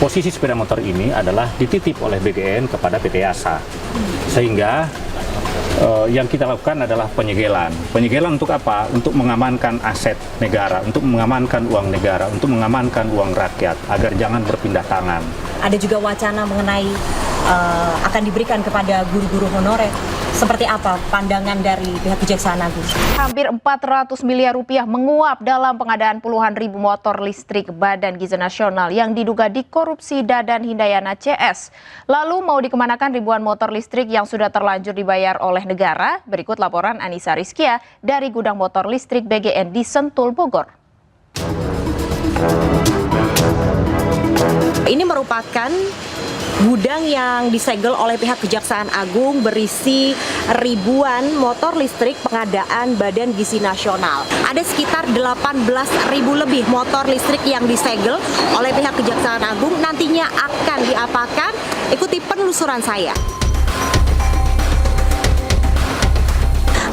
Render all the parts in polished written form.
Posisi sepeda motor ini adalah dititip oleh BGN kepada PT Asa, sehingga yang kita lakukan adalah penyegelan. Penyegelan untuk apa? Untuk mengamankan aset negara, untuk mengamankan uang negara, untuk mengamankan uang rakyat, agar jangan berpindah tangan. Ada juga wacana mengenai akan diberikan kepada guru-guru honorer. Seperti apa pandangan dari pihak Kejaksaan Agung? Hampir 400 miliar rupiah menguap dalam pengadaan puluhan ribu motor listrik Badan Gizi Nasional yang diduga dikorupsi Dadan Hindayana CS. Lalu mau dikemanakan ribuan motor listrik yang sudah terlanjur dibayar oleh negara? Berikut laporan Anissa Rizkia dari gudang motor listrik BGN di Sentul, Bogor. Ini merupakan gudang yang disegel oleh pihak Kejaksaan Agung berisi ribuan motor listrik pengadaan Badan Gizi Nasional. Ada sekitar 18.000 lebih motor listrik yang disegel oleh pihak Kejaksaan Agung. Nantinya akan diapakan? Ikuti penelusuran saya.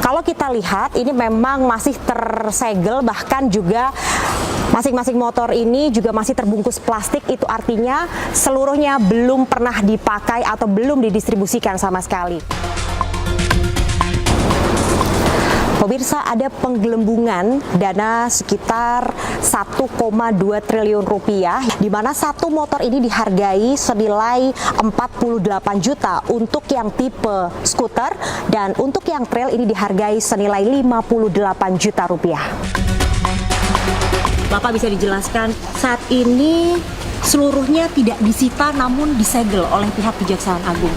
Kalau kita lihat ini memang masih tersegel, bahkan juga masing-masing motor ini juga masih terbungkus plastik. Itu artinya seluruhnya belum pernah dipakai atau belum didistribusikan sama sekali. Pemirsa, ada penggelembungan dana sekitar 1,2 triliun rupiah, di mana satu motor ini dihargai senilai 48 juta untuk yang tipe skuter, dan untuk yang trail ini dihargai senilai 58 juta rupiah. Bapak bisa dijelaskan, saat ini seluruhnya tidak disita namun disegel oleh pihak Kejaksaan Agung.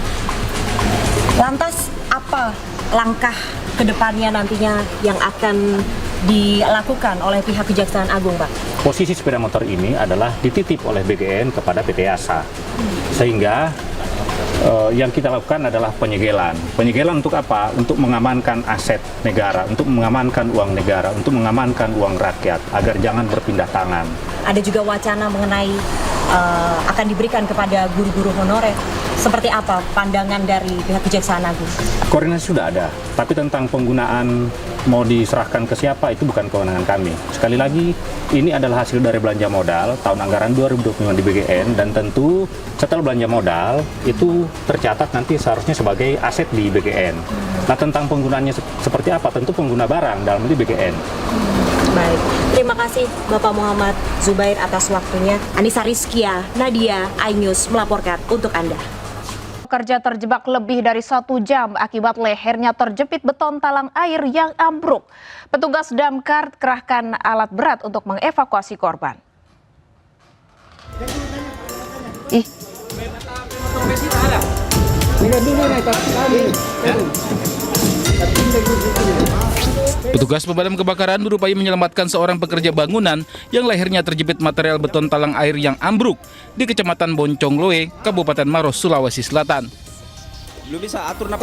Lantas apa langkah kedepannya nantinya yang akan dilakukan oleh pihak Kejaksaan Agung, Pak? Posisi sepeda motor ini adalah dititip oleh BGN kepada PT Asa, sehingga yang kita lakukan adalah penyegelan. Penyegelan untuk apa? Untuk mengamankan aset negara, untuk mengamankan uang negara, untuk mengamankan uang rakyat, agar jangan berpindah tangan. Ada juga wacana mengenai akan diberikan kepada guru-guru honorer. Seperti apa pandangan dari pihak Kejaksaan Agung? Koordinasi sudah ada, tapi tentang penggunaan mau diserahkan ke siapa itu bukan kewenangan kami. Sekali lagi, ini adalah hasil dari belanja modal tahun anggaran 2025 di BGN, dan tentu setelah belanja modal itu tercatat nanti seharusnya sebagai aset di BGN. Nah, tentang penggunaannya seperti apa? Tentu pengguna barang dalam ini BGN. Baik, terima kasih Bapak Muhammad Zubair atas waktunya. Anissa Rizkia, Nadia, iNews melaporkan untuk Anda. Pekerja terjebak lebih dari 1 jam akibat lehernya terjepit beton talang air yang ambruk. Petugas damkar kerahkan alat berat untuk mengevakuasi korban. Petugas pemadam kebakaran berupaya menyelamatkan seorang pekerja bangunan yang lehernya terjepit material beton talang air yang ambruk di Kecamatan Boncongloe, Kabupaten Maros, Sulawesi Selatan.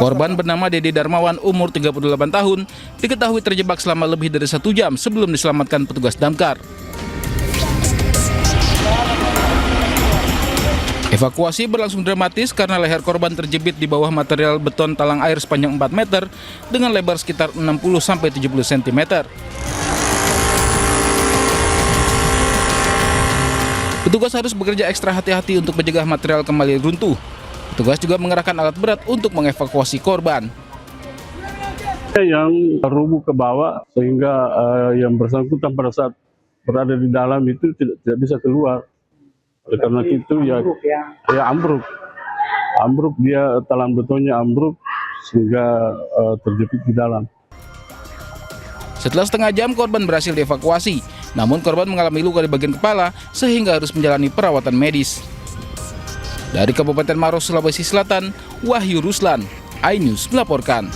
Korban bernama Dede Darmawan, umur 38 tahun, diketahui terjebak selama lebih dari 1 jam sebelum diselamatkan petugas damkar. Evakuasi berlangsung dramatis karena leher korban terjepit di bawah material beton talang air sepanjang 4 meter dengan lebar sekitar 60-70 cm. Petugas harus bekerja ekstra hati-hati untuk mencegah material kembali runtuh. Petugas juga mengerahkan alat berat untuk mengevakuasi korban. Yang rubuh ke bawah sehingga yang bersangkutan pada saat berada di dalam itu tidak bisa keluar. Oleh karena itu ya ambruk, dia talang betonnya ambruk sehingga terjepit di dalam. Setelah setengah jam korban berhasil dievakuasi, namun korban mengalami luka di bagian kepala sehingga harus menjalani perawatan medis. Dari Kabupaten Maros, Sulawesi Selatan, Wahyu Ruslan, iNews melaporkan.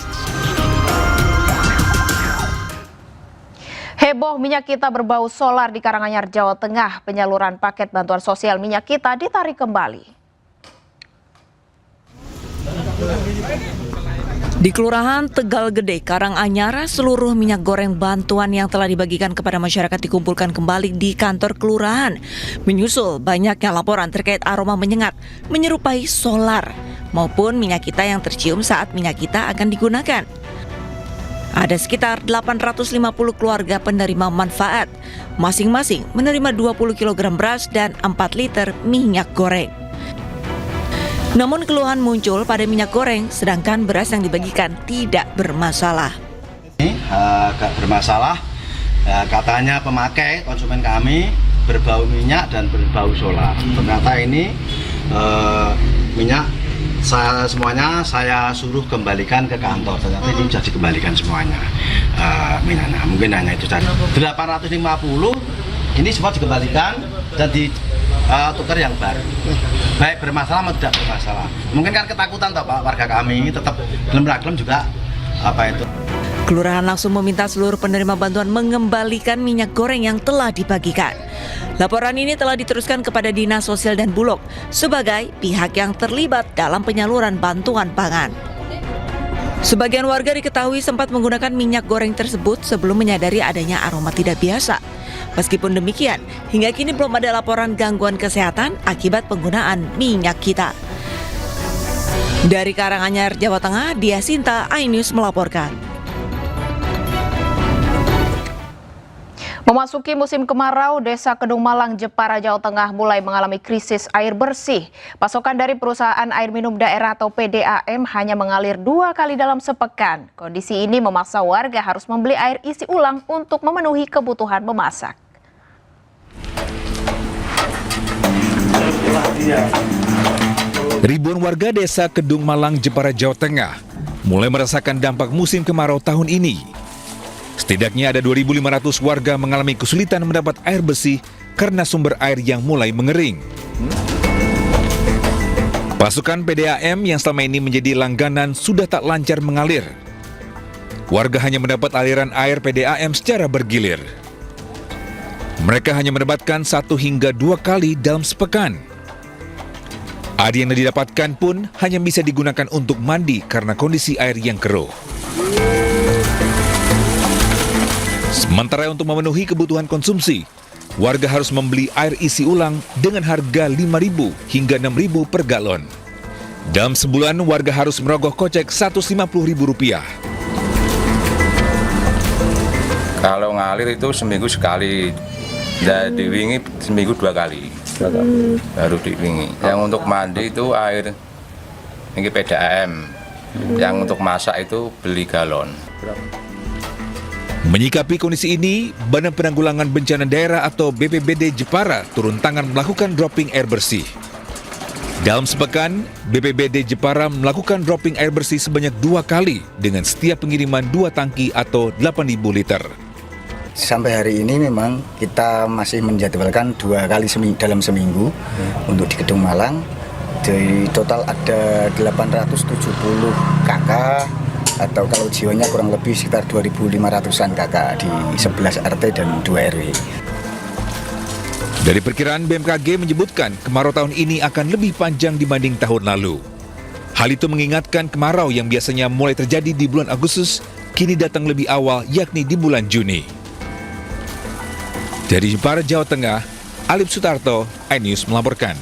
Heboh minyak kita berbau solar di Karanganyar, Jawa Tengah. Penyaluran paket bantuan sosial minyak kita ditarik kembali. Di Kelurahan Tegal Gede, Karanganyar, seluruh minyak goreng bantuan yang telah dibagikan kepada masyarakat dikumpulkan kembali di kantor kelurahan. Menyusul banyaknya laporan terkait aroma menyengat, menyerupai solar, maupun minyak kita yang tercium saat minyak kita akan digunakan. Ada sekitar 850 keluarga penerima manfaat, masing-masing menerima 20 kg beras dan 4 liter minyak goreng. Namun keluhan muncul pada minyak goreng, sedangkan beras yang dibagikan tidak bermasalah. Agak bermasalah, katanya pemakai konsumen kami berbau minyak dan berbau solar. Ternyata ini minyak semuanya saya suruh kembalikan ke kantor. Ternyata ini sudah dikembalikan semuanya minyaknya. Mungkin hanya itu saja. 850 ini semua dikembalikan dan ditukar yang baru. Baik bermasalah atau tidak bermasalah. Mungkin kan ketakutan toh Pak, warga kami tetap belum juga apa itu. Kelurahan langsung meminta seluruh penerima bantuan mengembalikan minyak goreng yang telah dibagikan. Laporan ini telah diteruskan kepada Dinas Sosial dan Bulog sebagai pihak yang terlibat dalam penyaluran bantuan pangan. Sebagian warga diketahui sempat menggunakan minyak goreng tersebut sebelum menyadari adanya aroma tidak biasa. Meskipun demikian, hingga kini belum ada laporan gangguan kesehatan akibat penggunaan minyak kita. Dari Karanganyar, Jawa Tengah, Dia Sinta, iNews melaporkan. Memasuki musim kemarau, Desa Kedung Malang, Jepara, Jawa Tengah mulai mengalami krisis air bersih. Pasokan dari perusahaan air minum daerah atau PDAM hanya mengalir 2 kali dalam sepekan. Kondisi ini memaksa warga harus membeli air isi ulang untuk memenuhi kebutuhan memasak. Ribuan warga Desa Kedung Malang, Jepara, Jawa Tengah mulai merasakan dampak musim kemarau tahun ini. Setidaknya ada 2.500 warga mengalami kesulitan mendapat air bersih karena sumber air yang mulai mengering. Pasokan PDAM yang selama ini menjadi langganan sudah tak lancar mengalir. Warga hanya mendapat aliran air PDAM secara bergilir. Mereka hanya mendapatkan 1 hingga 2 kali dalam sepekan. Air yang didapatkan pun hanya bisa digunakan untuk mandi karena kondisi air yang keruh. Sementara untuk memenuhi kebutuhan konsumsi, warga harus membeli air isi ulang dengan harga Rp5.000 hingga Rp6.000 per galon. Dalam sebulan, warga harus merogoh kocek Rp150.000. Kalau ngalir itu seminggu sekali, dan diwingi seminggu 2 kali. Baru diwingi. Yang untuk mandi itu air ini PDAM. Yang untuk masak itu beli galon. Menyikapi kondisi ini, Badan Penanggulangan Bencana Daerah atau BPBD Jepara turun tangan melakukan dropping air bersih. Dalam sepekan, BPBD Jepara melakukan dropping air bersih sebanyak 2 kali dengan setiap pengiriman 2 tangki atau 8.000 liter. Sampai hari ini memang kita masih menjadwalkan 2 kali dalam seminggu untuk di Kedung Malang. Dari total ada 870 kakak, atau kalau jiwanya kurang lebih sekitar 2.500-an kakak di 11 RT dan 2 RW. Dari perkiraan BMKG menyebutkan kemarau tahun ini akan lebih panjang dibanding tahun lalu. Hal itu mengingatkan kemarau yang biasanya mulai terjadi di bulan Agustus, kini datang lebih awal yakni di bulan Juni. Dari Jepara, Jawa Tengah, Alip Sutarto, iNews melaporkan.